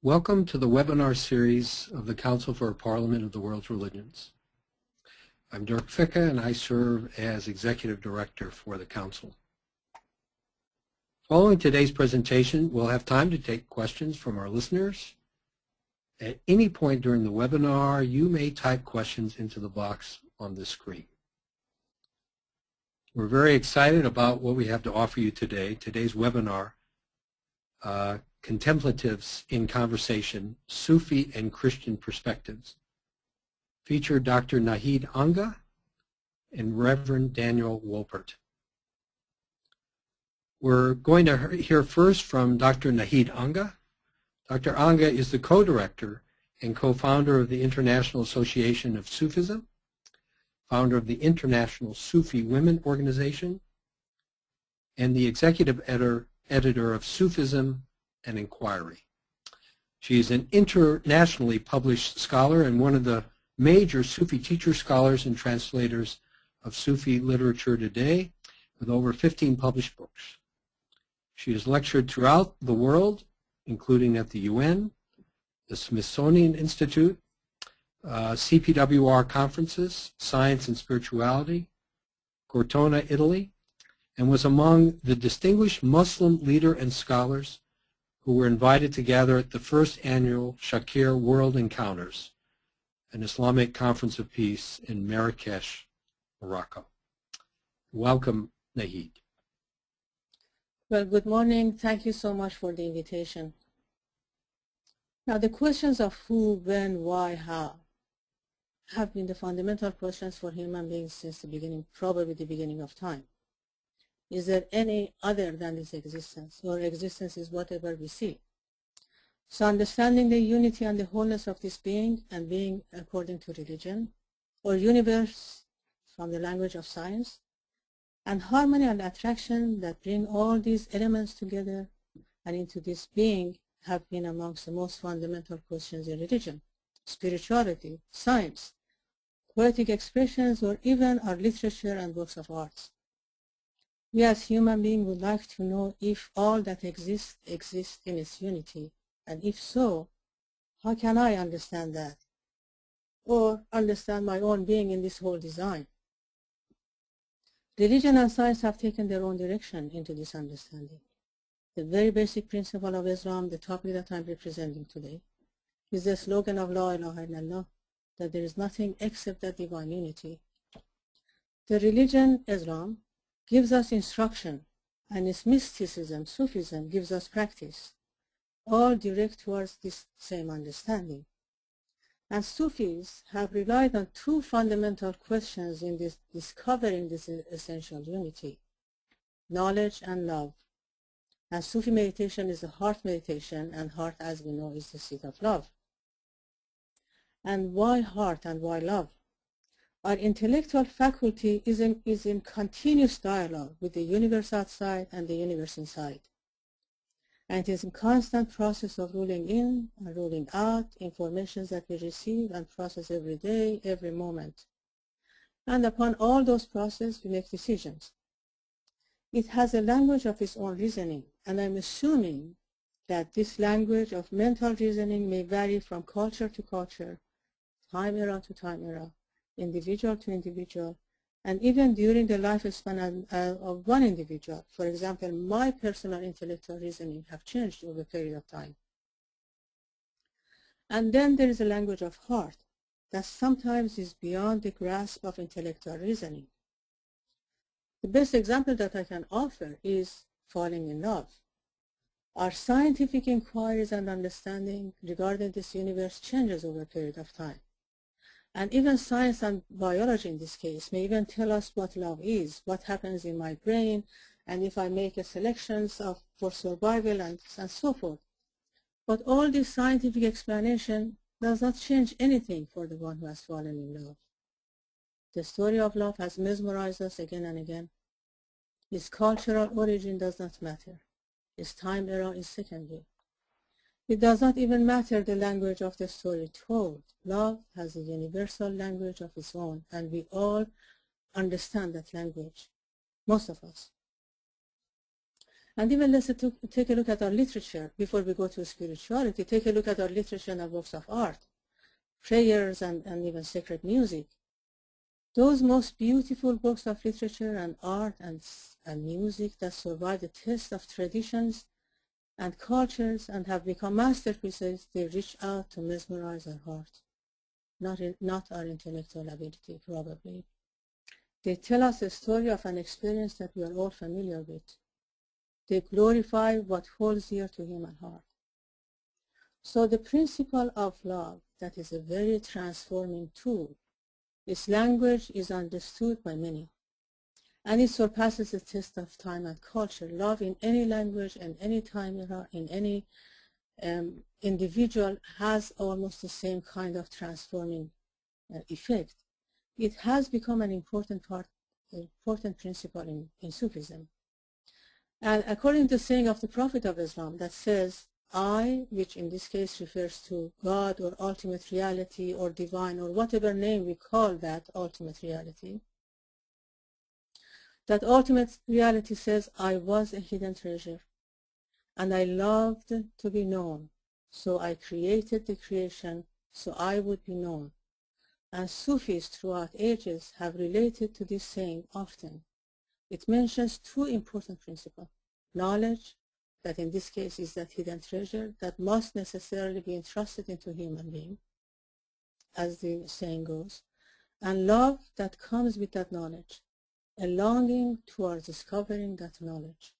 Welcome to the webinar series of the Council for a Parliament of the World's Religions. I'm Dirk Ficke and I serve as Executive Director for the Council. Following today's presentation, we'll have time to take questions from our listeners. At any point during the webinar, you may type questions into the box on this screen. We're very excited about what we have to offer you today. Today's webinar, Contemplatives in Conversation, Sufi and Christian Perspectives, feature Dr. Nahid Angha and Reverend Daniel Wolpert. We're going to hear first from Dr. Nahid Angha. Dr. Angha is the co-director and co-founder of the International Association of Sufism, founder of the International Sufi Women Organization, and the executive editor of Sufism and Inquiry. She is an internationally published scholar and one of the major Sufi teacher scholars and translators of Sufi literature today, with over 15 published books. She has lectured throughout the world, including at the UN, the Smithsonian Institute, CPWR conferences, Science and Spirituality, Cortona, Italy, and was among the distinguished Muslim leader and scholars who were invited to gather at the first annual Shakir World Encounters, an Islamic conference of peace in Marrakech, Morocco. Welcome, Nahid. Well, good morning. Thank you so much for the invitation. Now, the questions of who, when, why, how have been the fundamental questions for human beings since the beginning, probably the beginning of time. Is there any other than this existence, or existence is whatever we see? So understanding the unity and the wholeness of this being, and being according to religion, or universe from the language of science, and harmony and attraction that bring all these elements together and into this being have been amongst the most fundamental questions in religion, spirituality, science, poetic expressions, or even our literature and works of art. We as human beings would like to know if all that exists in its unity, and if so, how can I understand that, or understand my own being in this whole design? Religion and science have taken their own direction into this understanding. The very basic principle of Islam, the topic that I'm representing today, is the slogan of La ilaha illallah, that there is nothing except that divine unity. The religion, Islam, gives us instruction, and its mysticism, Sufism, gives us practice, all direct towards this same understanding. And Sufis have relied on two fundamental questions in this discovering this essential unity: knowledge and love. And Sufi meditation is a heart meditation, and heart, as we know, is the seat of love. And why heart and why love? Our intellectual faculty is in continuous dialogue with the universe outside and the universe inside. And it is a constant process of ruling in and ruling out information that we receive and process every day, every moment. And upon all those processes, we make decisions. It has a language of its own reasoning, and I'm assuming that this language of mental reasoning may vary from culture to culture, time era to time era, individual to individual, and even during the lifespan of one individual. For example, my personal intellectual reasoning have changed over a period of time. And then there is a language of heart that sometimes is beyond the grasp of intellectual reasoning. The best example that I can offer is falling in love. Our scientific inquiries and understanding regarding this universe changes over a period of time. And even science and biology in this case may even tell us what love is, what happens in my brain, and if I make a selections for survival and so forth. But all this scientific explanation does not change anything for the one who has fallen in love. The story of love has mesmerized us again and again. Its cultural origin does not matter. Its time era is secondary. It does not even matter the language of the story told. Love has a universal language of its own, and we all understand that language, most of us. And even let's take a look at our literature before we go to spirituality. Take a look at our literature and our works of art, prayers and even sacred music. Those most beautiful works of literature and art and music that survive the test of traditions and cultures and have become masterpieces, they reach out to mesmerize our heart, not our intellectual ability, probably. They tell us a story of an experience that we are all familiar with. They glorify what holds dear to human heart. So the principle of love, that is a very transforming tool. Its language is understood by many, and it surpasses the test of time and culture. Love in any language and any time era, in any individual, has almost the same kind of transforming effect. It has become an important principle in Sufism. And according to the saying of the Prophet of Islam that says, I, which in this case refers to God or ultimate reality or divine or whatever name we call that ultimate reality, that ultimate reality says, I was a hidden treasure and I loved to be known. So I created the creation so I would be known. And Sufis throughout ages have related to this saying often. It mentions two important principles: knowledge, that in this case is that hidden treasure that must necessarily be entrusted into a human being, as the saying goes, and love that comes with that knowledge, a longing towards discovering that knowledge.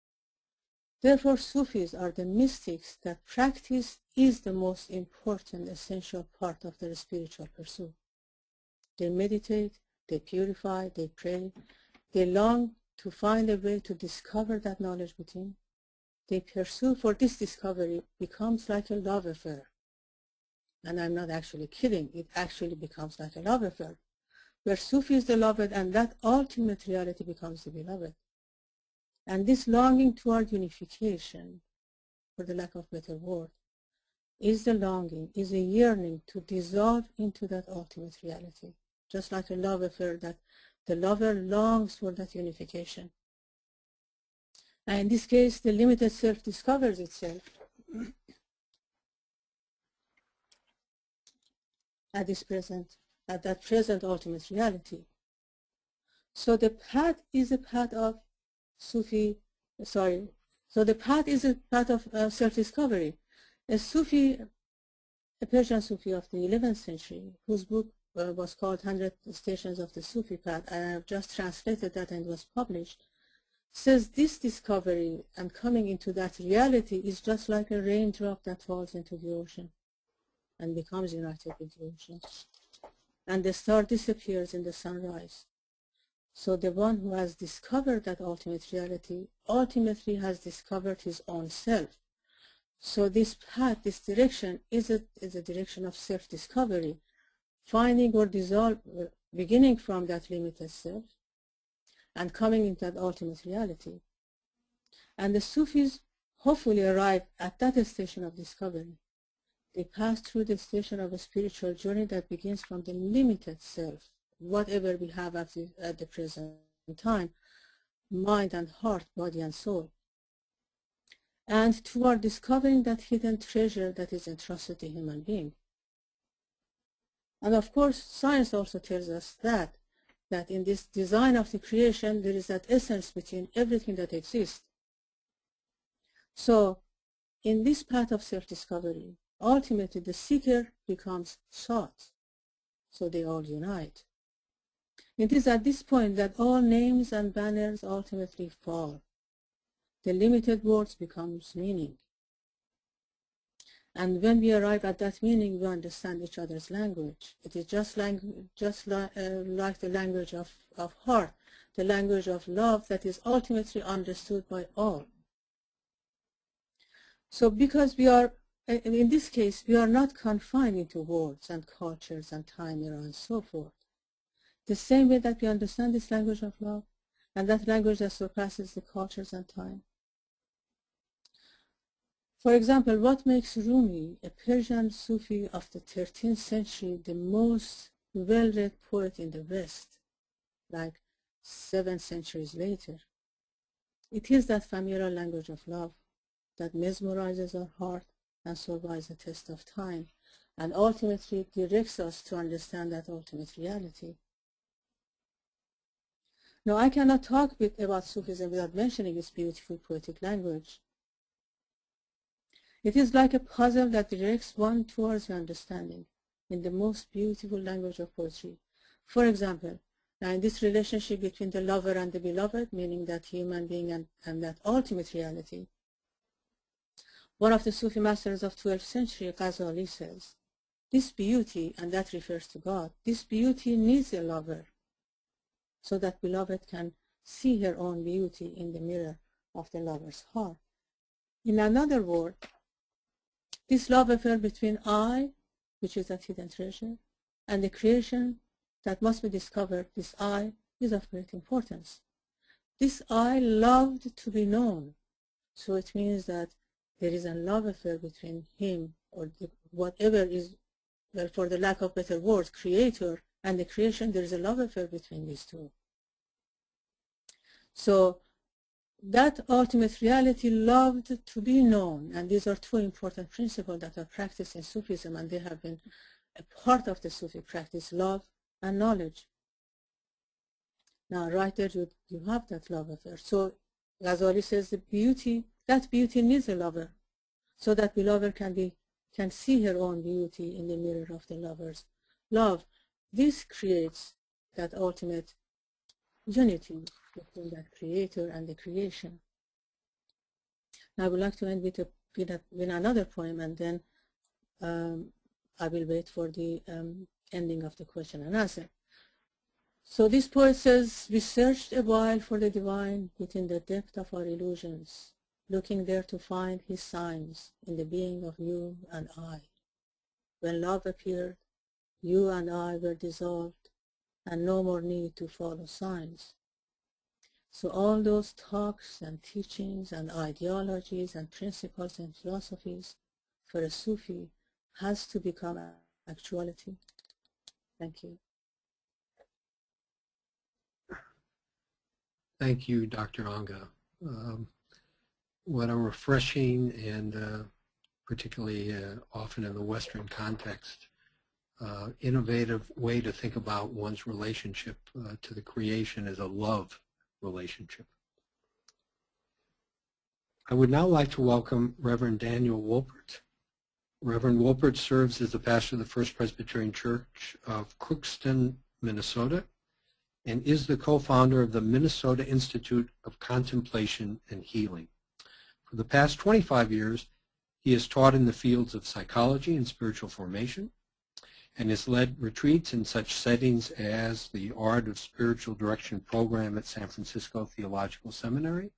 Therefore, Sufis are the mystics that practice is the most important, essential part of their spiritual pursuit. They meditate, they purify, they pray, they long to find a way to discover that knowledge within. They pursue for this discovery becomes like a love affair. And I'm not actually kidding, it actually becomes like a love affair, where Sufi is the beloved and that ultimate reality becomes the beloved. And this longing toward unification, for the lack of a better word, is the longing, is a yearning to dissolve into that ultimate reality, just like a love affair that the lover longs for that unification. And in this case, the limited self discovers itself at that present ultimate reality. So the path is a path of Sufi, so the path is a path of self-discovery. A Persian Sufi of the 11th century, whose book was called 100 Stations of the Sufi Path, and I have just translated that and it was published, says this discovery and coming into that reality is just like a raindrop that falls into the ocean and becomes united with the ocean. And the star disappears in the sunrise. So the one who has discovered that ultimate reality ultimately has discovered his own self. So this path, this direction, is a direction of self-discovery, finding or beginning from that limited self and coming into that ultimate reality. And the Sufis hopefully arrive at that station of discovery. They pass through the station of a spiritual journey that begins from the limited self, whatever we have at the present time, mind and heart, body and soul, and toward discovering that hidden treasure that is entrusted to human being. And of course, science also tells us that in this design of the creation, there is that essence between everything that exists. So in this path of self-discovery, ultimately the seeker becomes sought. So they all unite. It is at this point that all names and banners ultimately fall. The limited words becomes meaning. And when we arrive at that meaning, we understand each other's language. It is just like the language of heart, the language of love that is ultimately understood by all. So because we are, in this case, we are not confined into words and cultures and time era and so forth. The same way that we understand this language of love, and that language that surpasses the cultures and time. For example, what makes Rumi, a Persian Sufi of the 13th century, the most well-read poet in the West, like 7 centuries later? It is that familiar language of love that mesmerizes our heart and survives the test of time, and ultimately directs us to understand that ultimate reality. Now, I cannot talk about Sufism without mentioning its beautiful poetic language. It is like a puzzle that directs one towards the understanding in the most beautiful language of poetry. For example, now in this relationship between the lover and the beloved, meaning that human being and that ultimate reality, one of the Sufi masters of 12th century, Ghazali, says, this beauty, and that refers to God, this beauty needs a lover so that beloved can see her own beauty in the mirror of the lover's heart. In another word, this love affair between I, which is that hidden treasure, and the creation that must be discovered, this I, is of great importance. This I loved to be known, so it means that there is a love affair between him or whatever is, well, for the lack of better words, creator and the creation. There is a love affair between these two. So that ultimate reality loved to be known, and these are two important principles that are practiced in Sufism, and they have been a part of the Sufi practice, love and knowledge. Now, right there you have that love affair. So Ghazali says the beauty, that beauty needs a lover, so that beloved can see her own beauty in the mirror of the lover's love. This creates that ultimate unity between that creator and the creation. Now I would like to end with another poem, and then I will wait for the ending of the question and answer. So this poet says, we searched a while for the divine within the depth of our illusions, looking there to find his signs in the being of you and I. When love appeared, you and I were dissolved, and no more need to follow signs. So all those talks and teachings and ideologies and principles and philosophies for a Sufi has to become actuality. Thank you. Thank you, Dr. Angha. What a refreshing and particularly often in the Western context, innovative way to think about one's relationship to the creation as a love relationship. I would now like to welcome Reverend Daniel Wolpert. Reverend Wolpert serves as the pastor of the First Presbyterian Church of Crookston, Minnesota, and is the co-founder of the Minnesota Institute of Contemplation and Healing. For the past 25 years, he has taught in the fields of psychology and spiritual formation, and has led retreats in such settings as the Art of Spiritual Direction program at San Francisco Theological Seminary,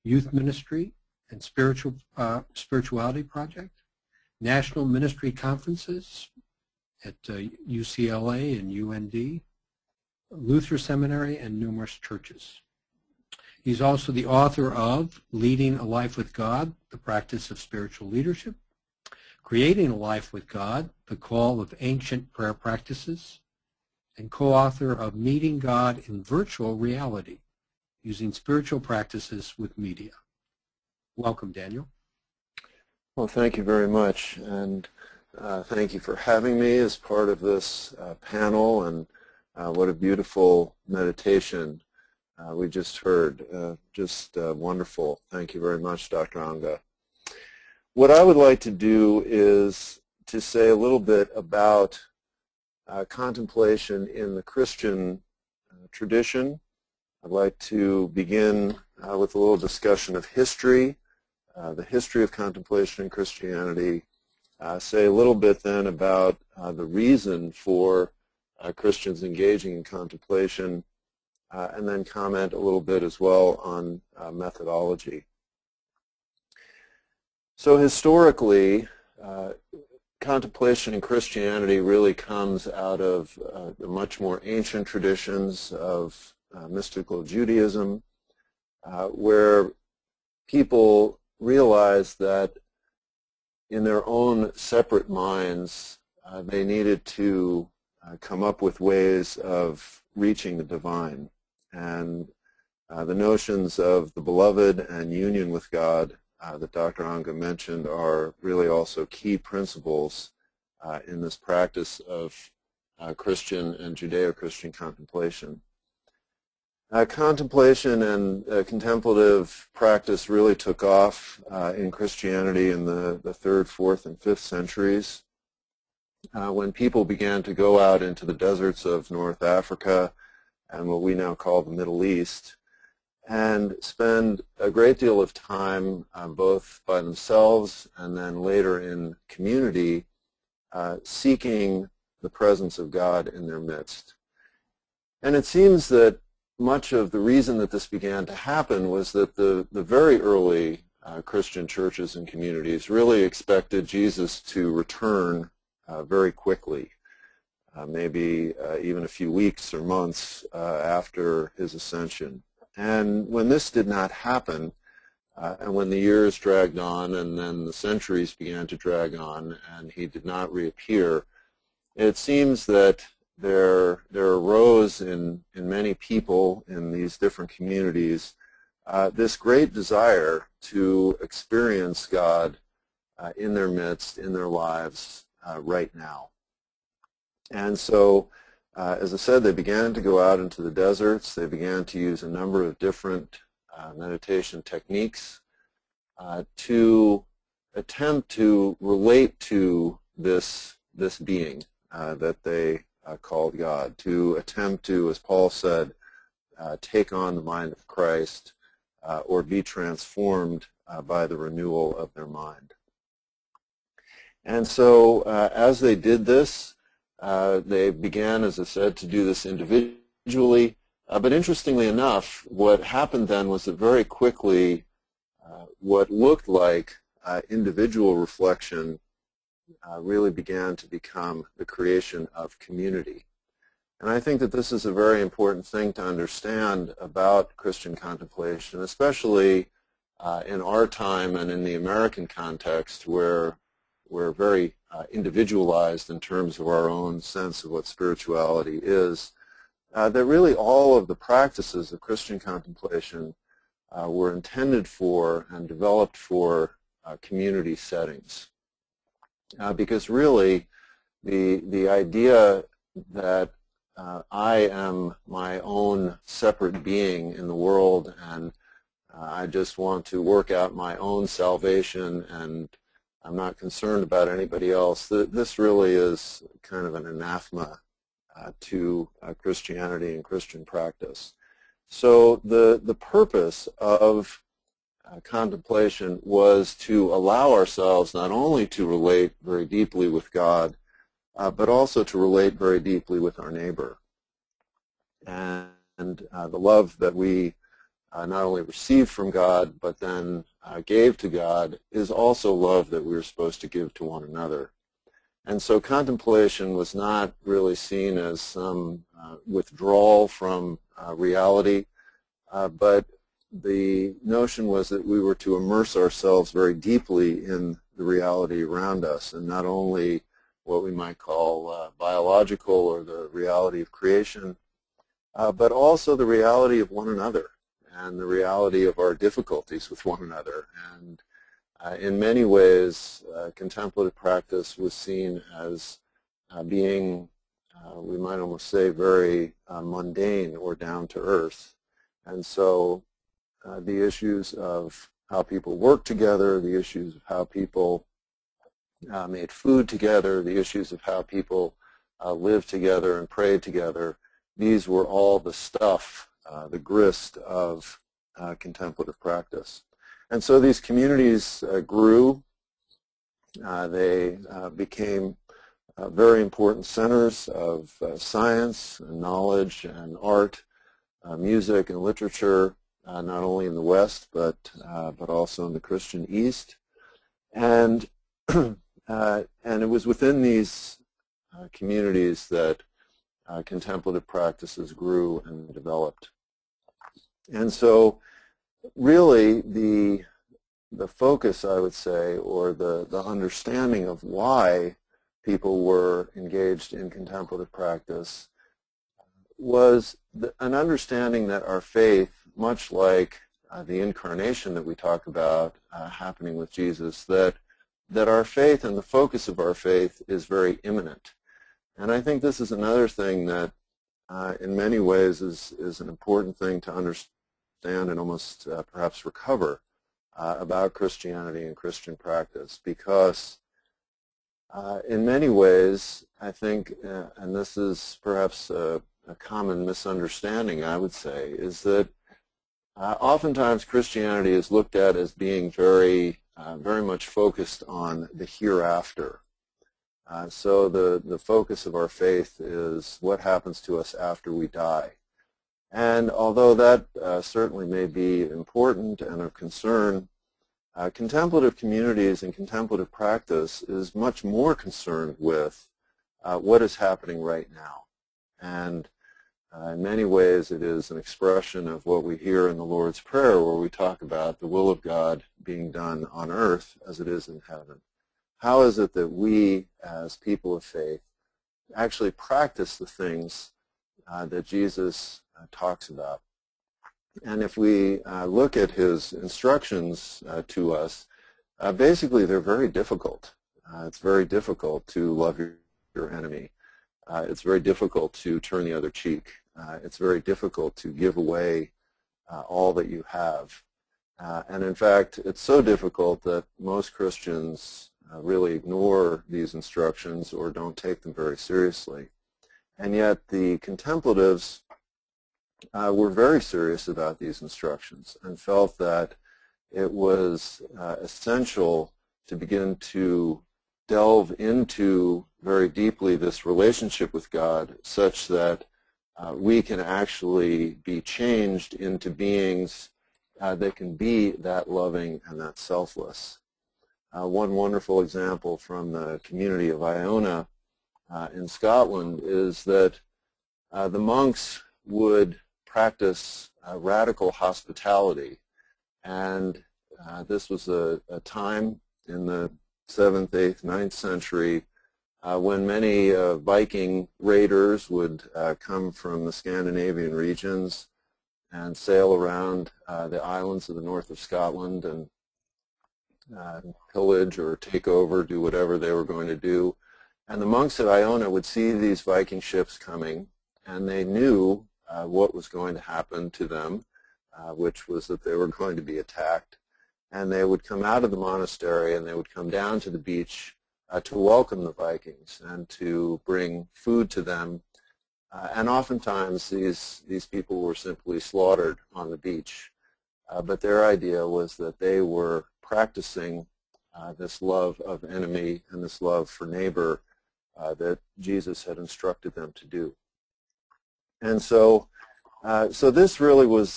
Youth Ministry and Spirituality Project, National Ministry Conferences at UCLA and UND, Luther Seminary, and numerous churches. He's also the author of Leading a Life with God, the Practice of Spiritual Leadership, Creating a Life with God, the Call of Ancient Prayer Practices, and co-author of Meeting God in Virtual Reality, Using Spiritual Practices with Media. Welcome, Daniel. Well, thank you very much, and thank you for having me as part of this panel, and what a beautiful meditation we just heard. Just wonderful. Thank you very much, Dr. Angha. What I would like to do is to say a little bit about contemplation in the Christian tradition. I'd like to begin with a little discussion of history, the history of contemplation in Christianity, say a little bit then about the reason for Christians engaging in contemplation, and then comment a little bit as well on methodology. So historically, contemplation in Christianity really comes out of the much more ancient traditions of mystical Judaism, where people realized that in their own separate minds, they needed to come up with ways of reaching the divine. And The notions of the beloved and union with God that Dr. Angha mentioned are really also key principles in this practice of Christian and Judeo-Christian contemplation. Contemplation and contemplative practice really took off in Christianity in the 3rd, 4th, and 5th centuries when people began to go out into the deserts of North Africa and what we now call the Middle East and spend a great deal of time both by themselves and then later in community seeking the presence of God in their midst. And it seems that much of the reason that this began to happen was that the very early Christian churches and communities really expected Jesus to return very quickly, maybe even a few weeks or months after his ascension. And when this did not happen, and when the years dragged on and then the centuries began to drag on and he did not reappear, it seems that there arose in many people in these different communities this great desire to experience God in their midst, in their lives right now. And so, as I said, they began to go out into the deserts. They began to use a number of different meditation techniques to attempt to relate to this being that they called God, to attempt to, as Paul said, take on the mind of Christ or be transformed by the renewal of their mind. And so as they did this, they began, as I said, to do this individually. But interestingly enough, what happened then was that very quickly what looked like individual reflection really began to become the creation of community. And I think that this is a very important thing to understand about Christian contemplation, especially in our time and in the American context where we're very individualized in terms of our own sense of what spirituality is, that really all of the practices of Christian contemplation were intended for and developed for community settings. Because really the idea that I am my own separate being in the world and I just want to work out my own salvation and I'm not concerned about anybody else, this really is kind of an anathema to Christianity and Christian practice. So the purpose of contemplation was to allow ourselves not only to relate very deeply with God, but also to relate very deeply with our neighbor. And the love that we not only received from God, but then gave to God is also love that we're supposed to give to one another. And so contemplation was not really seen as some withdrawal from reality, but the notion was that we were to immerse ourselves very deeply in the reality around us, and not only what we might call biological or the reality of creation, but also the reality of one another and the reality of our difficulties with one another. And in many ways, contemplative practice was seen as being, we might almost say, very mundane or down to earth. And so the issues of how people work together, the issues of how people made food together, the issues of how people lived together and prayed together, these were all the stuff, the grist of contemplative practice. And so these communities grew. They became very important centers of science and knowledge and art, music and literature, not only in the West but also in the Christian East. And it was within these communities that contemplative practices grew and developed. And so really the focus, I would say, or the understanding of why people were engaged in contemplative practice was an understanding that our faith, much like the incarnation that we talk about happening with Jesus, that our faith and the focus of our faith is very immanent. And I think this is another thing that in many ways is an important thing to understand and almost perhaps recover about Christianity and Christian practice, because in many ways I think, and this is perhaps a common misunderstanding, I would say, is that oftentimes Christianity is looked at as being very much focused on the hereafter. So the focus of our faith is what happens to us after we die. And although that certainly may be important and of concern, contemplative communities and contemplative practice is much more concerned with what is happening right now. And in many ways it is an expression of what we hear in the Lord's Prayer, where we talk about the will of God being done on earth as it is in heaven. How is it that we, as people of faith, actually practice the things that Jesus talks about? And if we look at his instructions to us, basically they're very difficult. It's very difficult to love your enemy. It's very difficult to turn the other cheek. It's very difficult to give away all that you have. And in fact, it's so difficult that most Christians really ignore these instructions or don't take them very seriously. And yet the contemplatives were very serious about these instructions and felt that it was essential to begin to delve into very deeply this relationship with God, such that we can actually be changed into beings that can be that loving and that selfless. One wonderful example from the community of Iona in Scotland is that the monks would practice radical hospitality, and this was a time in the 7th, 8th, 9th century when many Viking raiders would come from the Scandinavian regions and sail around the islands of the north of Scotland and pillage or take over, do whatever they were going to do. And the monks at Iona would see these Viking ships coming, and they knew what was going to happen to them, which was that they were going to be attacked. And they would come out of the monastery and they would come down to the beach to welcome the Vikings and to bring food to them. And oftentimes these people were simply slaughtered on the beach. But their idea was that they were practicing this love of enemy and this love for neighbor that Jesus had instructed them to do. And so this really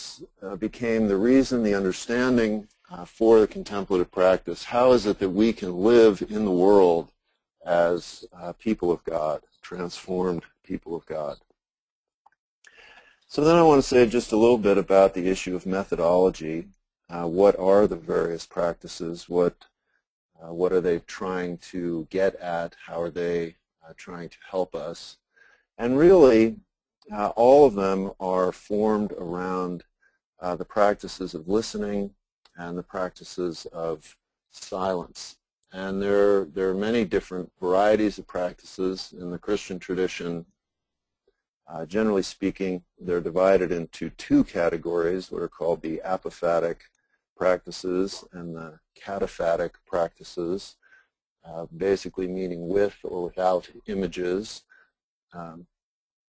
became the reason, the understanding for the contemplative practice. How is it that we can live in the world as people of God, transformed people of God? So then I want to say just a little bit about the issue of methodology. What are the various practices? What are they trying to get at? How are they trying to help us? And really, all of them are formed around the practices of listening and the practices of silence. And there are many different varieties of practices in the Christian tradition. Generally speaking, they're divided into two categories, what are called the apophatic practices and the cataphatic practices, basically meaning with or without images.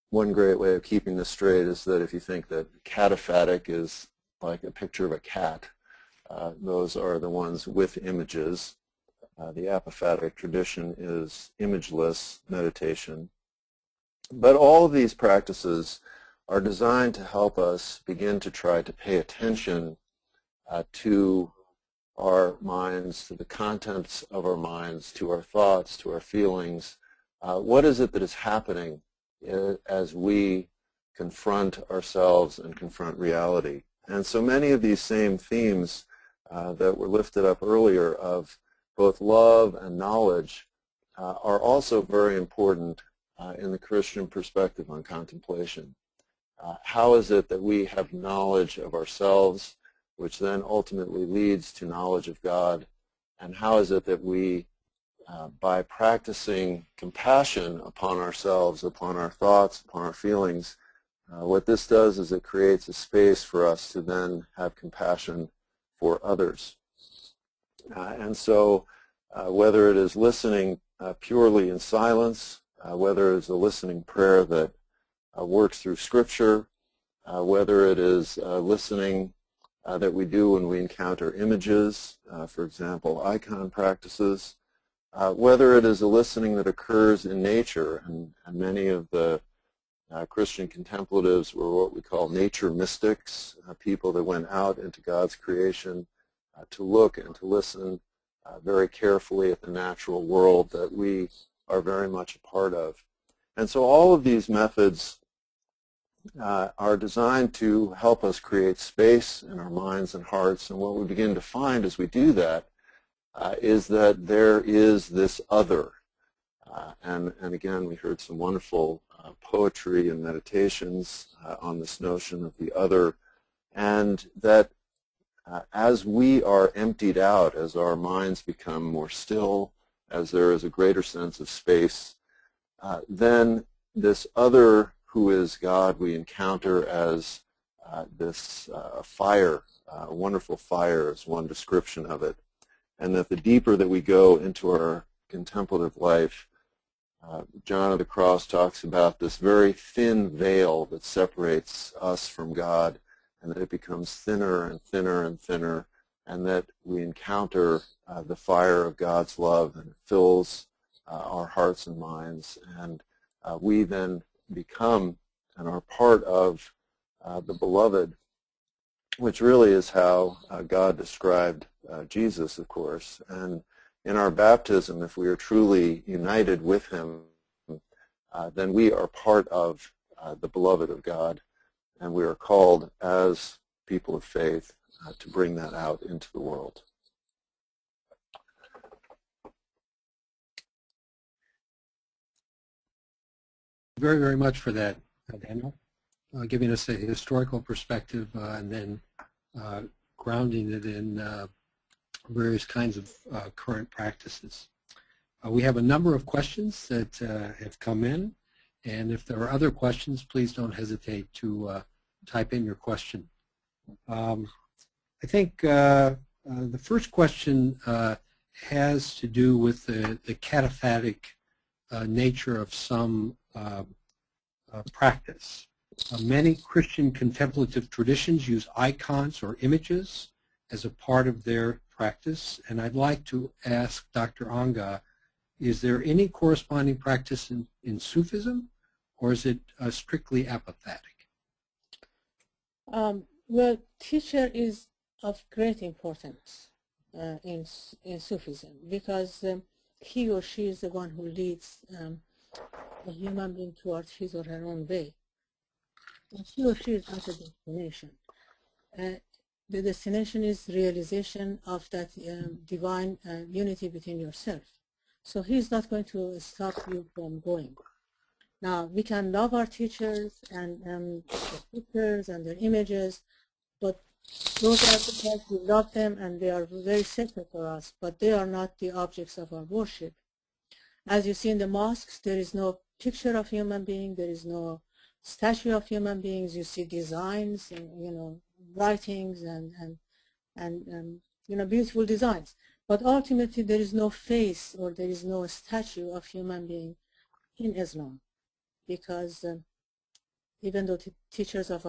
One great way of keeping this straight is that if you think that cataphatic is like a picture of a cat, those are the ones with images. The apophatic tradition is imageless meditation. But all of these practices are designed to help us begin to try to pay attention to our minds, to the contents of our minds, to our thoughts, to our feelings. What is it that is happening as we confront ourselves and confront reality? And so many of these same themes that were lifted up earlier of both love and knowledge are also very important in the Christian perspective on contemplation. How is it that we have knowledge of ourselves, which then ultimately leads to knowledge of God? And how is it that we, by practicing compassion upon ourselves, upon our thoughts, upon our feelings, what this does is it creates a space for us to then have compassion for others. And so whether it is listening purely in silence, whether it is a listening prayer that works through Scripture, whether it is listening that we do when we encounter images, for example, icon practices, whether it is a listening that occurs in nature, and many of the Christian contemplatives were what we call nature mystics, people that went out into God's creation to look and to listen very carefully at the natural world that we are very much a part of. And so all of these methods are designed to help us create space in our minds and hearts. And what we begin to find as we do that is that there is this other. And again, we heard some wonderful poetry and meditations on this notion of the other, and that as we are emptied out, as our minds become more still, as there is a greater sense of space, then this other who is God we encounter as this fire, a wonderful fire is one description of it, and that the deeper that we go into our contemplative life, John of the Cross talks about this very thin veil that separates us from God, and that it becomes thinner and thinner and thinner, and that we encounter the fire of God's love, and it fills our hearts and minds, and we then become and are part of the beloved, which really is how God described Jesus, of course. And in our baptism, if we are truly united with him, then we are part of the beloved of God, and we are called as people of faith to bring that out into the world. Very, very much for that, Daniel, giving us a historical perspective and then grounding it in various kinds of current practices. We have a number of questions that have come in, and if there are other questions, please don't hesitate to type in your question. I think the first question has to do with the cataphatic nature of some practice. Many Christian contemplative traditions use icons or images as a part of their practice, and I'd like to ask Dr. Angha, is there any corresponding practice in Sufism, or is it strictly apophatic? Well, teacher is of great importance in Sufism, because he or she is the one who leads a human being towards his or her own way. And he or she is not a destination. The destination is realization of that divine unity within yourself. So he's not going to stop you from going. Now, we can love our teachers and the pictures and their images, but those are because we love them and they are very sacred for us, but they are not the objects of our worship. As you see in the mosques, there is no picture of human being, there is no statue of human beings. You see designs and writings and beautiful designs. But ultimately, there is no face or there is no statue of human being in Islam, because even though teachers are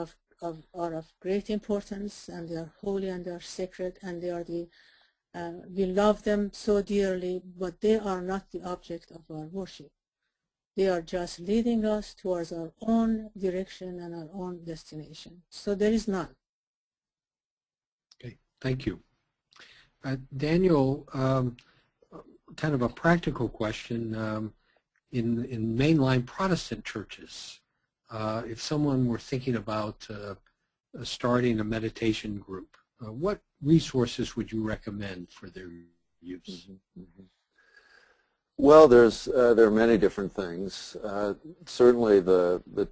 of great importance, and they are holy and they are sacred, and they are we love them so dearly, but they are not the object of our worship. They are just leading us towards our own direction and our own destination. So there is none. Okay, thank you. Daniel, kind of a practical question. In mainline Protestant churches, if someone were thinking about starting a meditation group, what resources would you recommend for their use? Well, there are many different things. Certainly the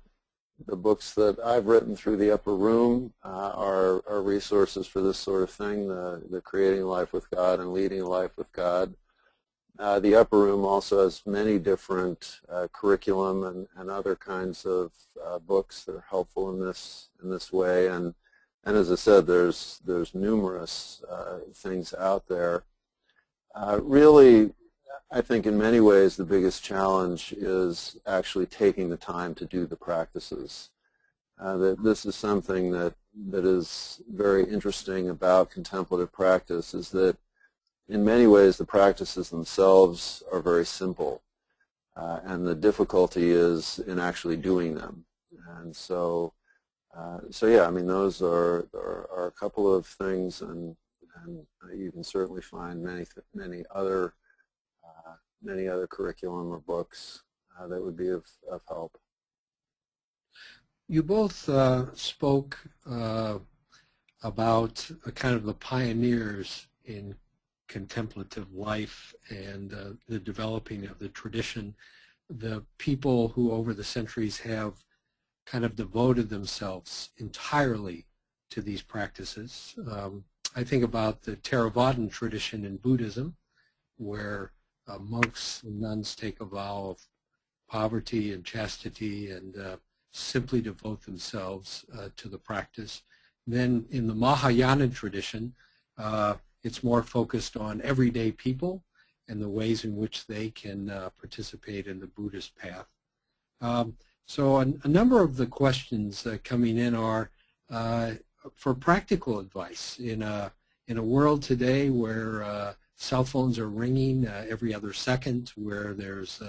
the books that I've written through the Upper Room are resources for this sort of thing, the Creating Life with God and Leading Life with God. The Upper Room also has many different curriculum and other kinds of books that are helpful in this way. And as I said, there's numerous things out there. Really, I think in many ways the biggest challenge is actually taking the time to do the practices. That this is something that is very interesting about contemplative practice, is that in many ways the practices themselves are very simple, and the difficulty is in actually doing them. And so yeah, I mean, those are a couple of things, and you can certainly find many other curriculum or books that would be of help. You both spoke about kind of the pioneers in contemplative life and the developing of the tradition, the people who over the centuries have kind of devoted themselves entirely to these practices. I think about the Theravada tradition in Buddhism, where monks and nuns take a vow of poverty and chastity and simply devote themselves to the practice. Then in the Mahayana tradition, it's more focused on everyday people and the ways in which they can participate in the Buddhist path. So a number of the questions coming in are for practical advice in a world today where cell phones are ringing every other second, where there's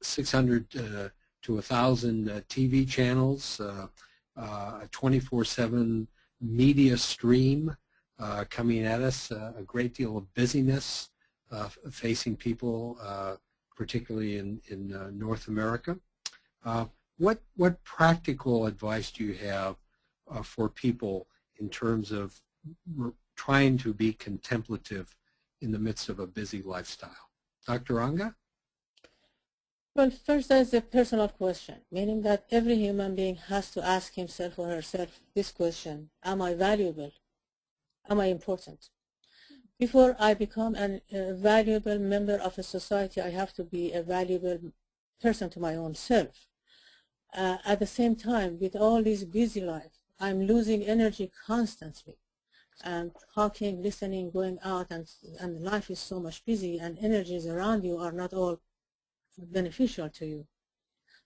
600 to 1,000 TV channels, a 24/7 media stream coming at us, a great deal of busyness facing people, particularly in North America. What practical advice do you have for people in terms of trying to be contemplative in the midst of a busy lifestyle? Dr. Angha? Well, first there's a personal question, meaning that every human being has to ask himself or herself this question: am I valuable? Am I important? Before I become a valuable member of a society, I have to be a valuable person to my own self. At the same time, with all this busy life, I'm losing energy constantly. And talking, listening, going out, and life is so much busy, and energies around you are not all beneficial to you.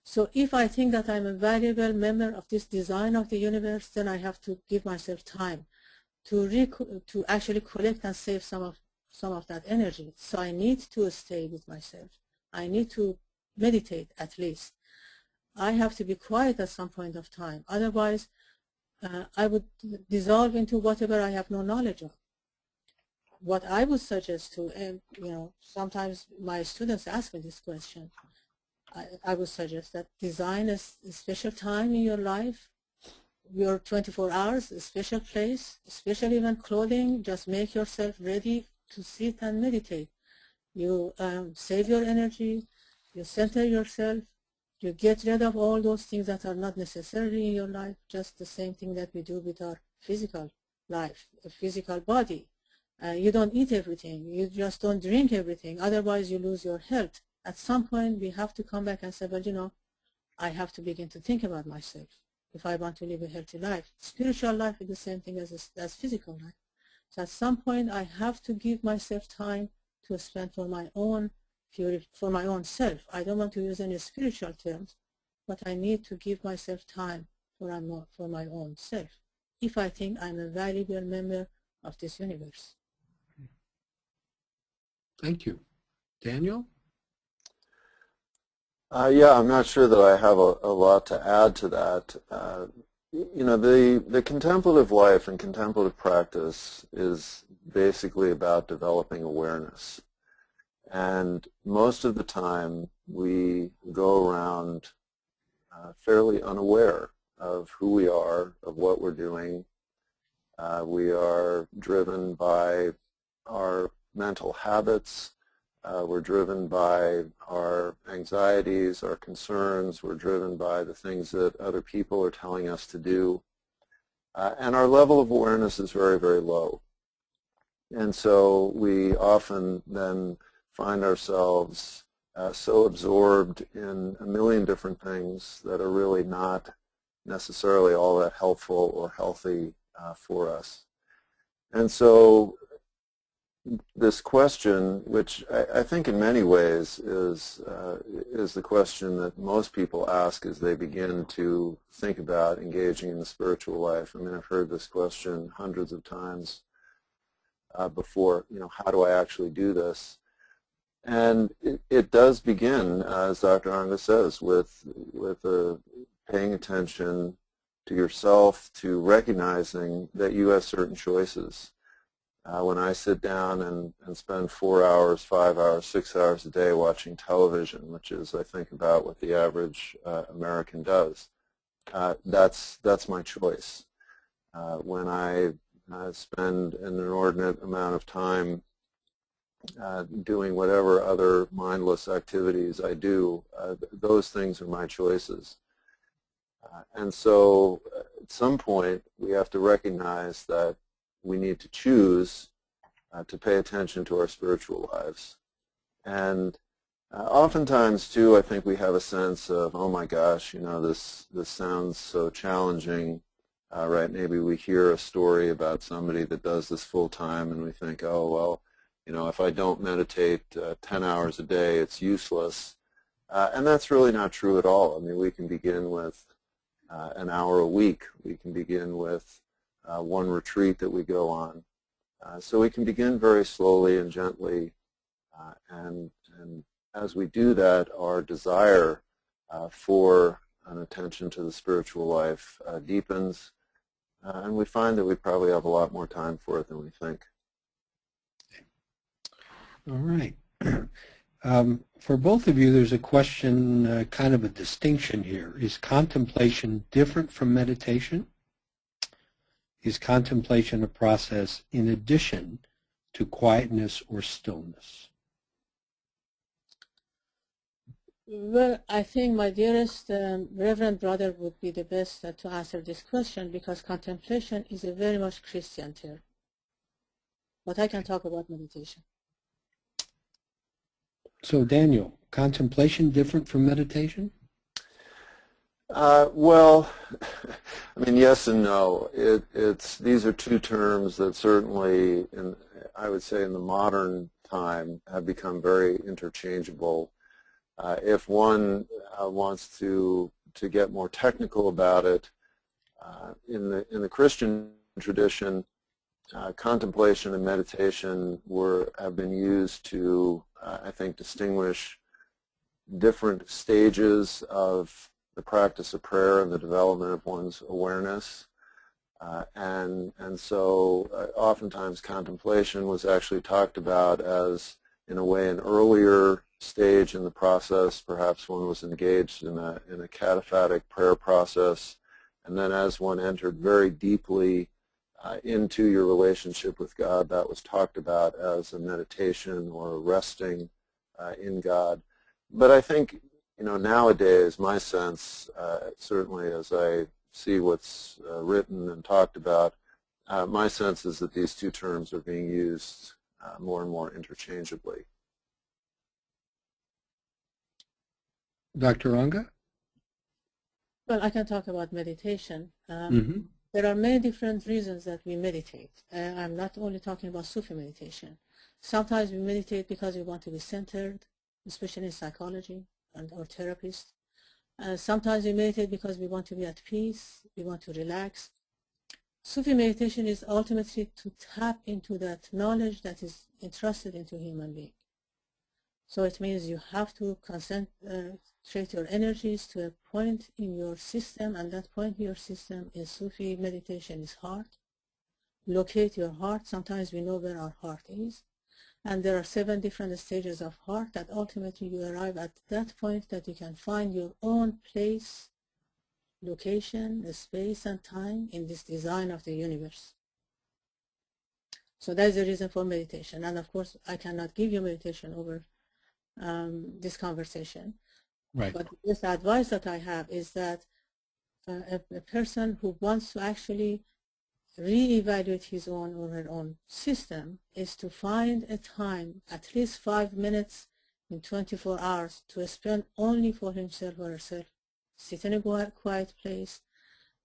So if I think that I'm a valuable member of this design of the universe, then I have to give myself time to actually collect and save some of that energy. So I need to stay with myself. I need to meditate at least. I have to be quiet at some point of time. Otherwise, I would dissolve into whatever I have no knowledge of. What I would suggest to, sometimes my students ask me this question. I would suggest that design a special time in your life, your 24 hours, a special place, special even clothing. Just make yourself ready to sit and meditate. You save your energy, you center yourself, you get rid of all those things that are not necessary in your life, just the same thing that we do with our physical life, a physical body. You don't eat everything, you just don't drink everything, otherwise you lose your health. At some point we have to come back and say, well, I have to begin to think about myself if I want to live a healthy life. Spiritual life is the same thing as physical life. So at some point I have to give myself time to spend for my own self. I don't want to use any spiritual terms, but I need to give myself time for my own self if I think I'm a valuable member of this universe. Thank you. Daniel? Yeah, I'm not sure that I have a lot to add to that. The contemplative life and contemplative practice is basically about developing awareness. And most of the time we go around fairly unaware of who we are, of what we're doing. We are driven by our mental habits, We're driven by our anxieties, our concerns. We're driven by the things that other people are telling us to do. And our level of awareness is very, very low. And so we often then find ourselves so absorbed in a million different things that are really not necessarily all that helpful or healthy for us. And so this question, which I think in many ways is the question that most people ask as they begin to think about engaging in the spiritual life. I mean, I've heard this question hundreds of times before, you know, how do I actually do this? And it does begin, as Dr. Angha says, with paying attention to yourself, to recognizing that you have certain choices. When I sit down and spend 4 hours, 5 hours, 6 hours a day watching television, which is, I think, about what the average American does, that's my choice. When I spend an inordinate amount of time doing whatever other mindless activities I do, those things are my choices. And so at some point we have to recognize that we need to choose to pay attention to our spiritual lives. And oftentimes, too, I think we have a sense of, oh my gosh, you know, this sounds so challenging, right? Maybe we hear a story about somebody that does this full time and we think, oh, well, you know, if I don't meditate 10 hours a day, it's useless. And that's really not true at all. I mean, we can begin with an hour a week. We can begin with one retreat that we go on. So we can begin very slowly and gently, and as we do that, our desire for an attention to the spiritual life deepens, and we find that we probably have a lot more time for it than we think. All right. For both of you, there's a question, kind of a distinction here. Is contemplation different from meditation? Is contemplation a process in addition to quietness or stillness? Well, I think my dearest Reverend brother would be the best to answer this question, because contemplation is a very much Christian term. But I can talk about meditation. So Daniel, contemplation different from meditation? Well, I mean, yes and no. These are two terms that certainly, I would say in the modern time, have become very interchangeable. If one wants to get more technical about it, in the Christian tradition, contemplation and meditation have been used to, I think, distinguish different stages of the practice of prayer and the development of one's awareness. And so oftentimes contemplation was actually talked about as, in a way, an earlier stage in the process. Perhaps one was engaged in a cataphatic prayer process, and then as one entered very deeply into your relationship with God, that was talked about as a meditation or a resting in God. But I think, you know, nowadays, my sense, certainly as I see what's written and talked about, my sense is that these two terms are being used more and more interchangeably. Dr. Angha? Well, I can talk about meditation. There are many different reasons that we meditate. I'm not only talking about Sufi meditation. Sometimes we meditate because we want to be centered, especially in psychology or therapists. Sometimes we meditate because we want to be at peace, we want to relax. Sufi meditation is ultimately to tap into that knowledge that is entrusted into human being. So it means you have to concentrate your energies to a point in your system, and that point in your system in Sufi meditation is heart. Locate your heart. Sometimes we know where our heart is. And there are 7 different stages of heart that ultimately you arrive at that point that you can find your own place, location, space, and time in this design of the universe. So that is the reason for meditation. And of course, I cannot give you meditation over this conversation. Right. But this advice that I have is that a person who wants to actually reevaluate his own or her own system is to find a time, at least 5 minutes in 24 hours, to spend only for himself or herself, sit in a quiet place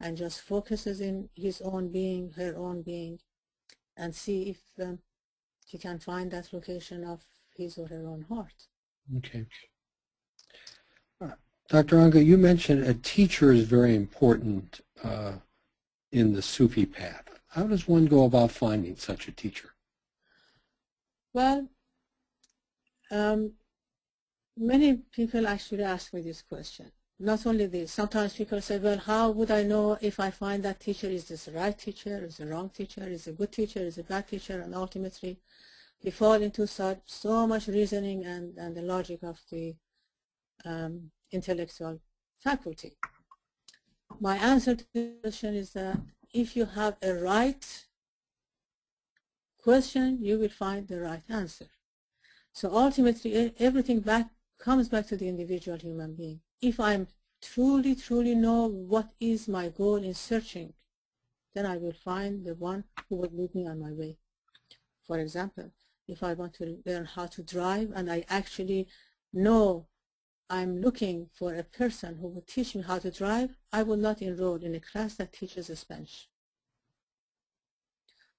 and just focuses in his own being, her own being, and see if he can find that location of his or her own heart. Okay. Dr. Angha, you mentioned a teacher is very important in the Sufi path. How does one go about finding such a teacher? Well, many people actually ask me this question. Not only this, sometimes people say, well, how would I know if I find that teacher, is this the right teacher, is the wrong teacher, is a good teacher, is a bad teacher, and ultimately we fall into so much reasoning and the logic of the intellectual faculty. My answer to the question is that if you have a right question, you will find the right answer. So ultimately, everything comes back to the individual human being. If I truly know what is my goal in searching, then I will find the one who will lead me on my way. For example, if I want to learn how to drive and I actually know I'm looking for a person who will teach me how to drive, I will not enroll in a class that teaches Spanish.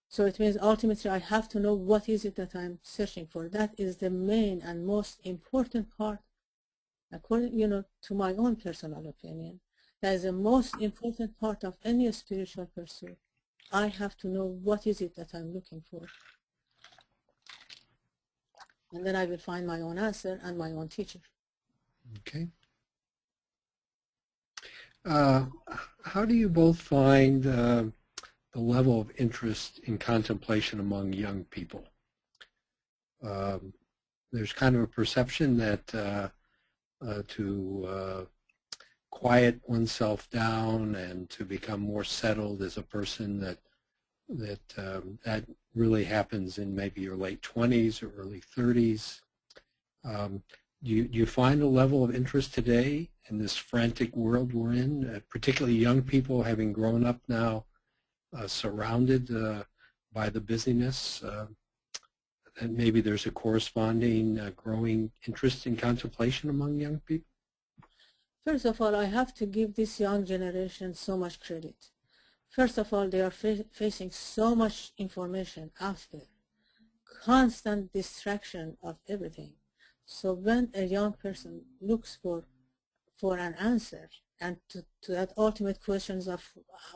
So it means ultimately I have to know what is it that I'm searching for. That is the main and most important part, according to my own personal opinion. That is the most important part of any spiritual pursuit. I have to know what is it that I'm looking for. And then I will find my own answer and my own teacher. Okay. How do you both find the level of interest in contemplation among young people? There's kind of a perception that to quiet oneself down and to become more settled as a person, that really happens in maybe your late 20s or early 30s. Do you find a level of interest today in this frantic world we're in, particularly young people having grown up now surrounded by the busyness, and maybe there's a corresponding growing interest in contemplation among young people? First of all, I have to give this young generation so much credit. First of all, they are facing so much information out there, constant distraction of everything. So when a young person looks for an answer and to that ultimate questions of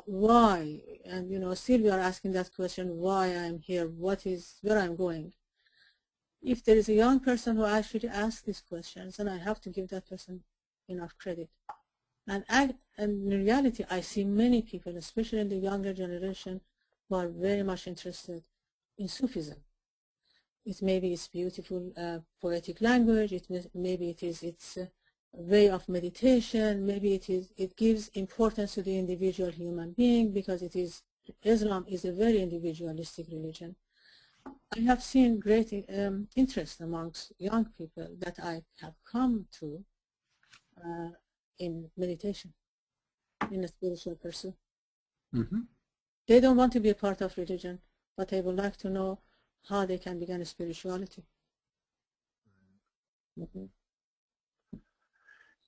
why, and still we are asking that question, why I'm here, where I'm going. If there is a young person who actually asks these questions, then I have to give that person enough credit. And in reality, I see many people, especially in the younger generation, who are very much interested in Sufism. Maybe it's beautiful poetic language. Maybe it's a way of meditation. Maybe it gives importance to the individual human being because Islam is a very individualistic religion. I have seen great interest amongst young people that I have come to in meditation, in a spiritual pursuit. Mm-hmm. They don't want to be a part of religion, but they would like to know how they can begin spirituality. Mm-hmm.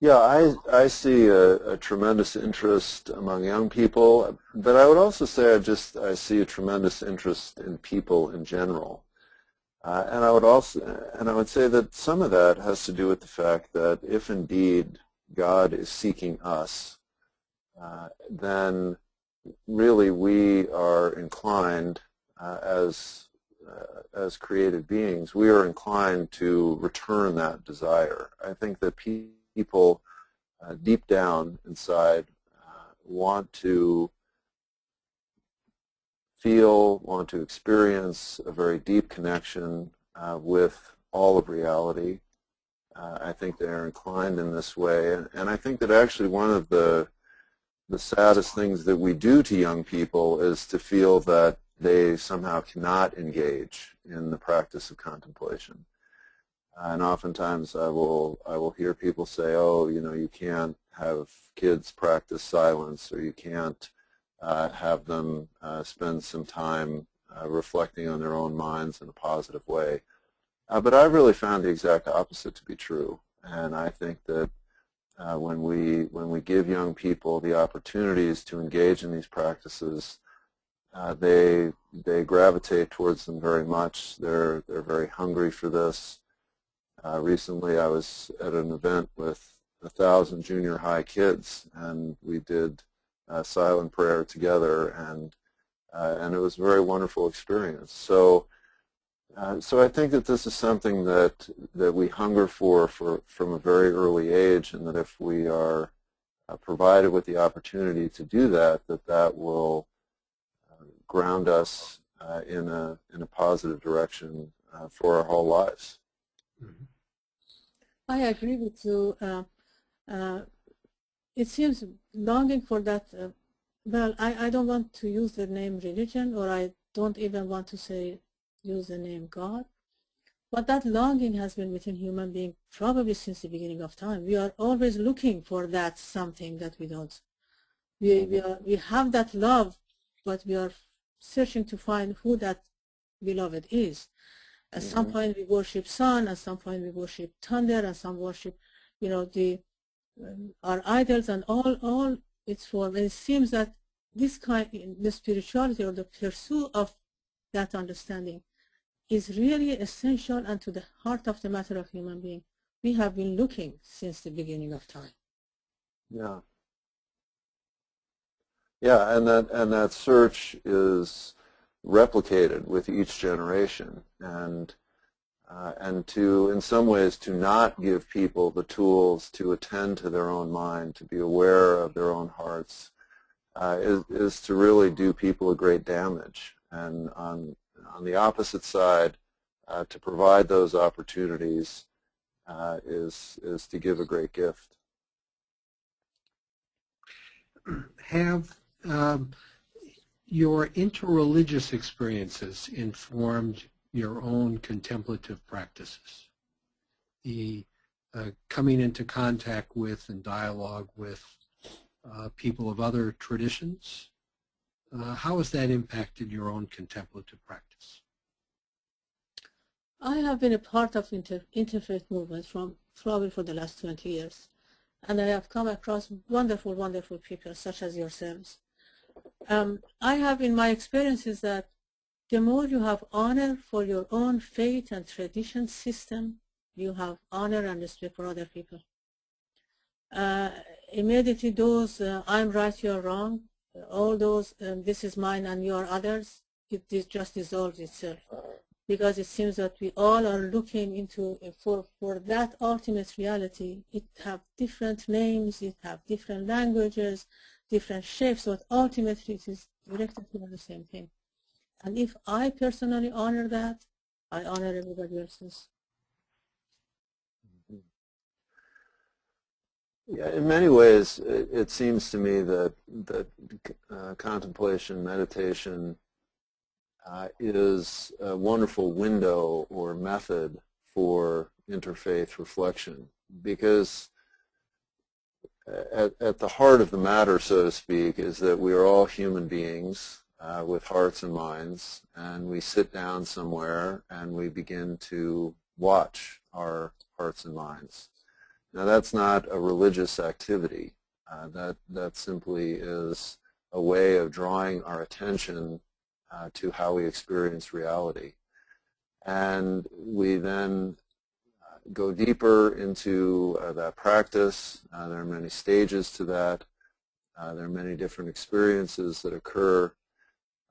Yeah, I see a tremendous interest among young people, but I would also say I see a tremendous interest in people in general. And I would say that some of that has to do with the fact that if indeed God is seeking us, then really we are inclined as creative beings, we are inclined to return that desire. I think that people deep down inside want to feel, want to experience a very deep connection with all of reality. I think they are inclined in this way, and I think that actually one of the saddest things that we do to young people is to feel that they somehow cannot engage in the practice of contemplation. And oftentimes I will hear people say, oh, you know, you can't have kids practice silence, or you can't have them spend some time reflecting on their own minds in a positive way. But I've really found the exact opposite to be true. And I think that when we give young people the opportunities to engage in these practices, they gravitate towards them very much. They're very hungry for this. Recently, I was at an event with 1,000 junior high kids, and we did silent prayer together, and it was a very wonderful experience. So I think that this is something that we hunger for from a very early age, and that if we are provided with the opportunity to do that, that will ground us in a positive direction for our whole lives. Mm-hmm. I agree with you. It seems longing for that. Well, I don't want to use the name religion, or I don't even want to use the name God. But that longing has been within human beings probably since the beginning of time. We are always looking for that something that we don't. We have that love, but we are searching to find who that beloved is. At some point we worship sun, at some point we worship thunder, and some worship, you know, our idols and all its form. And it seems that this the spirituality, or the pursuit of that understanding, is really essential and to the heart of the matter of human being. We have been looking since the beginning of time. Yeah. Yeah, and that search is replicated with each generation, and to, in some ways, to not give people the tools to attend to their own mind, to be aware of their own hearts, is to really do people a great damage. And on the opposite side, to provide those opportunities is to give a great gift. Have your interreligious experiences informed your own contemplative practices? The coming into contact with and dialogue with people of other traditions, how has that impacted your own contemplative practice? I have been a part of interfaith movement probably for the last 20 years. And I have come across wonderful, wonderful people such as yourselves. I have in my experiences that the more you have honor for your own faith and tradition system, you have honor and respect for other people. Immediately those, I'm right, you're wrong, all those, this is mine and you are others, it just dissolves itself. Because it seems that we all are looking into, for that ultimate reality, it have different names, it have different languages, different shapes, but ultimately it is directed to the same thing. And if I personally honor that, I honor everybody else's. Yeah, in many ways, it seems to me that contemplation, meditation, is a wonderful window or method for interfaith reflection, because at the heart of the matter, so to speak, is that we are all human beings with hearts and minds, and we sit down somewhere and we begin to watch our hearts and minds. Now, that's not a religious activity. That simply is a way of drawing our attention to how we experience reality. And we then go deeper into that practice. There are many stages to that. There are many different experiences that occur.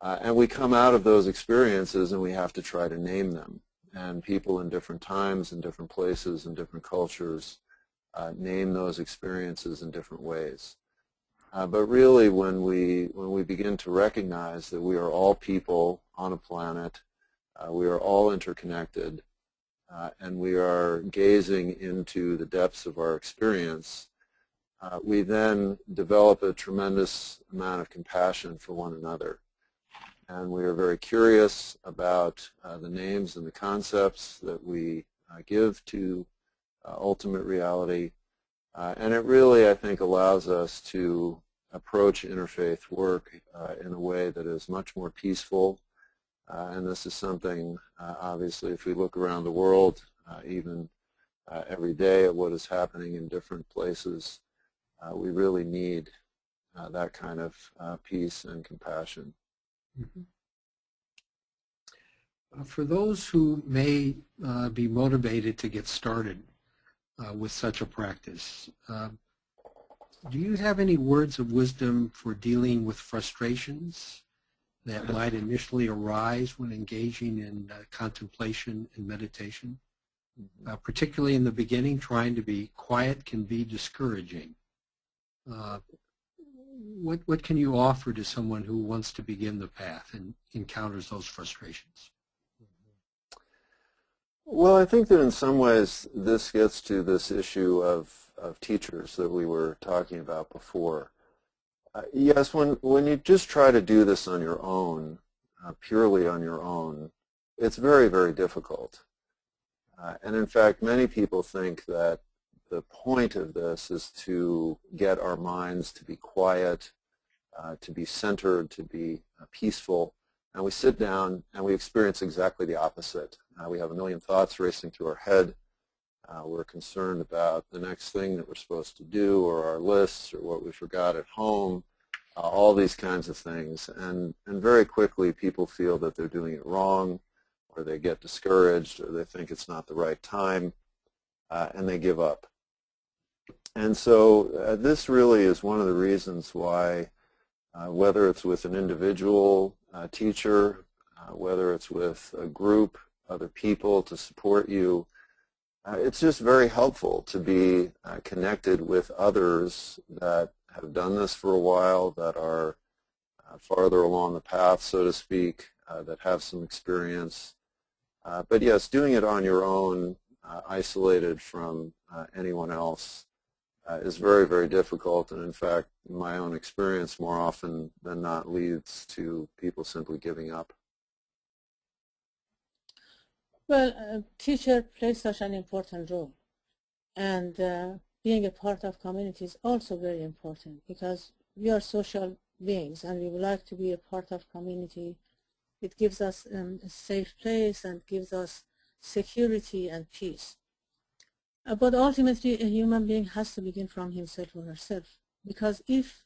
And we come out of those experiences and we have to try to name them. And people in different times, in different places, in different cultures name those experiences in different ways. But really, when we begin to recognize that we are all people on a planet, we are all interconnected, and we are gazing into the depths of our experience, we then develop a tremendous amount of compassion for one another. And we are very curious about the names and the concepts that we give to ultimate reality. And it really, I think, allows us to approach interfaith work in a way that is much more peaceful. And this is something, obviously, if we look around the world, even every day at what is happening in different places, we really need that kind of peace and compassion. Mm-hmm. For those who may be motivated to get started with such a practice, do you have any words of wisdom for dealing with frustrations that might initially arise when engaging in contemplation and meditation? Particularly in the beginning, trying to be quiet can be discouraging. What can you offer to someone who wants to begin the path and encounters those frustrations? Well, I think that in some ways this gets to this issue of teachers that we were talking about before. Yes, when you just try to do this on your own, purely on your own, it's very, very difficult. And in fact, many people think that the point of this is to get our minds to be quiet, to be centered, to be peaceful. And we sit down and we experience exactly the opposite. We have a million thoughts racing through our head. We're concerned about the next thing that we're supposed to do, or our lists, or what we forgot at home, all these kinds of things. And very quickly people feel that they're doing it wrong, or they get discouraged, or they think it's not the right time, and they give up. And so this really is one of the reasons why, whether it's with an individual teacher, whether it's with a group, other people to support you, it's just very helpful to be connected with others that have done this for a while, that are farther along the path, so to speak, that have some experience. But yes, doing it on your own, isolated from anyone else, is very, very difficult. And in fact, my own experience more often than not leads to people simply giving up. Well, a teacher plays such an important role. And being a part of community is also very important, because we are social beings and we would like to be a part of community. It gives us a safe place and gives us security and peace. But ultimately, a human being has to begin from himself or herself, because if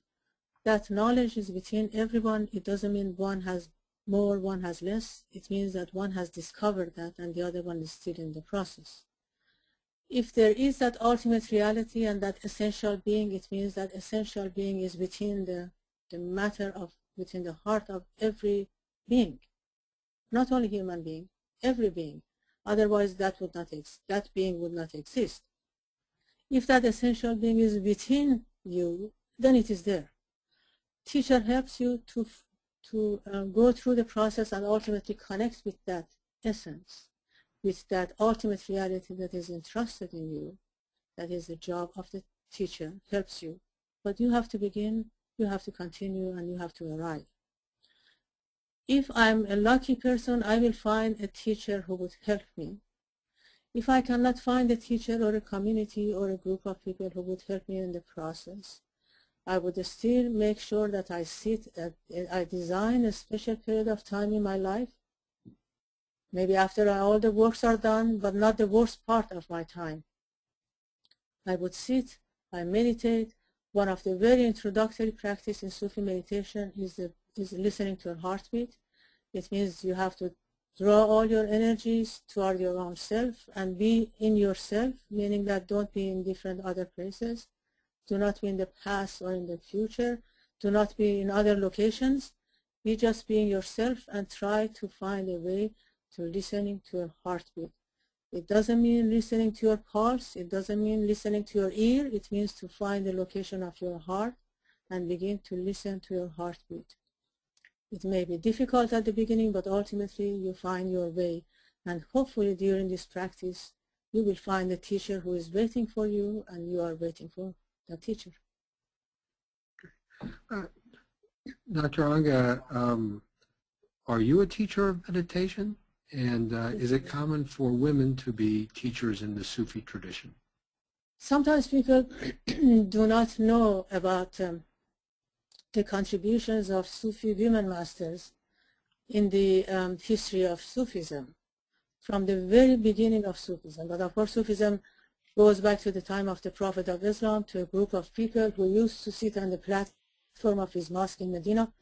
that knowledge is within everyone, it doesn't mean one has more, one has less. It means that one has discovered that and the other one is still in the process. If there is that ultimate reality and that essential being, it means that essential being is within the matter of, within the heart of every being. Not only human being, every being. Otherwise that would not exist. That being would not exist. If that essential being is within you, then it is there. Teacher helps you to go through the process and ultimately connect with that essence, with that ultimate reality that is entrusted in you. That is the job of the teacher, helps you. But you have to begin, you have to continue, and you have to arrive. If I'm a lucky person, I will find a teacher who would help me. If I cannot find a teacher or a community or a group of people who would help me in the process, I would still make sure that I design a special period of time in my life, maybe after all the works are done, but not the worst part of my time. I would sit, I meditate. One of the very introductory practice in Sufi meditation is listening to your heartbeat. It means you have to draw all your energies toward your own self and be in yourself, meaning that don't be in different other places. Do not be in the past or in the future. Do not be in other locations. Be just being yourself and try to find a way to listening to your heartbeat. It doesn't mean listening to your pulse. It doesn't mean listening to your ear. It means to find the location of your heart and begin to listen to your heartbeat. It may be difficult at the beginning, but ultimately you find your way. And hopefully during this practice, you will find a teacher who is waiting for you and you are waiting for the teacher. Dr. Angha, are you a teacher of meditation? And is it common for women to be teachers in the Sufi tradition? Sometimes people do not know about the contributions of Sufi women masters in the history of Sufism, from the very beginning of Sufism. But of course, Sufism goes back to the time of the Prophet of Islam, to a group of people who used to sit on the platform of his mosque in Medina,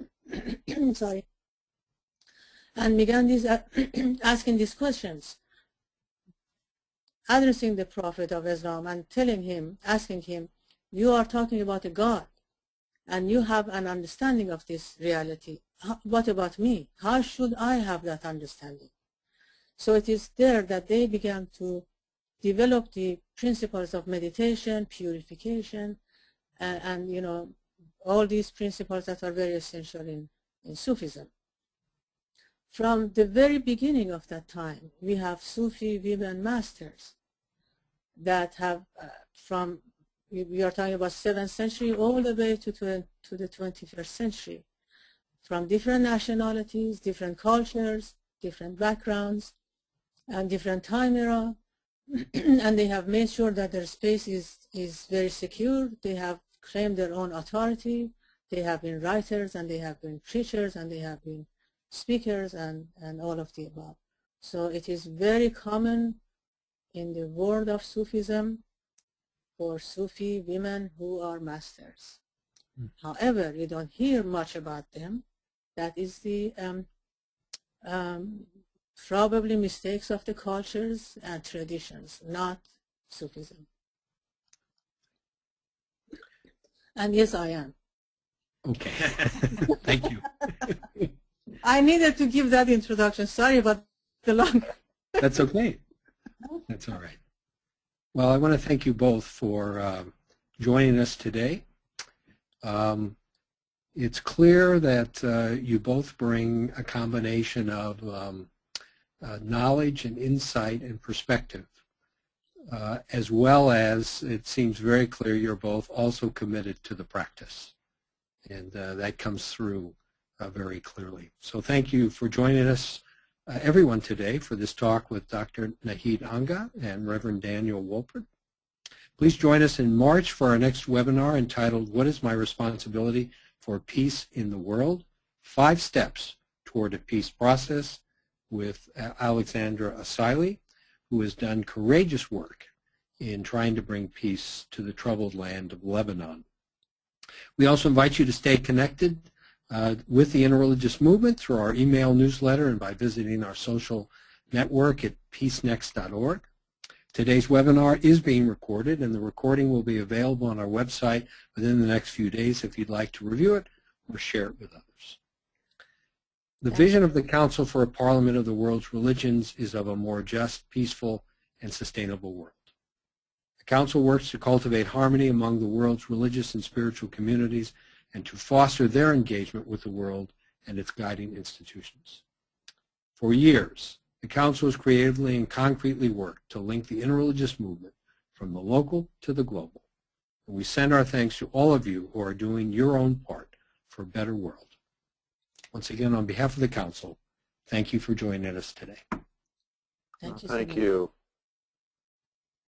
sorry, and began asking these questions, addressing the Prophet of Islam and asking him, you are talking about a God, and you have an understanding of this reality. What about me? How should I have that understanding? So it is there that they began to develop the principles of meditation, purification, and you know, all these principles that are very essential in Sufism. From the very beginning of that time, we have Sufi women masters that have, we are talking about 7th century all the way to the 21st century, from different nationalities, different cultures, different backgrounds, and different time era, and they have made sure that their space is very secure. They have claimed their own authority. They have been writers, and they have been preachers, and they have been speakers, and all of the above. So it is very common in the world of Sufism for Sufi women who are masters. However, you don't hear much about them. That is the probably mistakes of the cultures and traditions, not Sufism. And yes, I am. Okay. Thank you. I needed to give that introduction. Sorry about the long. That's okay. That's all right. Well, I want to thank you both for joining us today. It's clear that you both bring a combination of knowledge and insight and perspective, as well as it seems very clear you're both also committed to the practice. And that comes through very clearly. So thank you for joining us, everyone, today for this talk with Dr. Nahid Angha and Reverend Daniel Wolpert. Please join us in March for our next webinar entitled, What is My Responsibility for Peace in the World? 5 Steps Toward a Peace Process, with Alexandra Asili, who has done courageous work in trying to bring peace to the troubled land of Lebanon. We also invite you to stay connected with the interreligious movement through our email newsletter and by visiting our social network at peacenext.org. Today's webinar is being recorded, and the recording will be available on our website within the next few days if you'd like to review it or share it with others. The vision of the Council for a Parliament of the World's Religions is of a more just, peaceful, and sustainable world. The Council works to cultivate harmony among the world's religious and spiritual communities and to foster their engagement with the world and its guiding institutions. For years, the Council has creatively and concretely worked to link the interreligious movement from the local to the global. And we send our thanks to all of you who are doing your own part for a better world. Once again, on behalf of the Council, thank you for joining us today. Thank you. Thank you.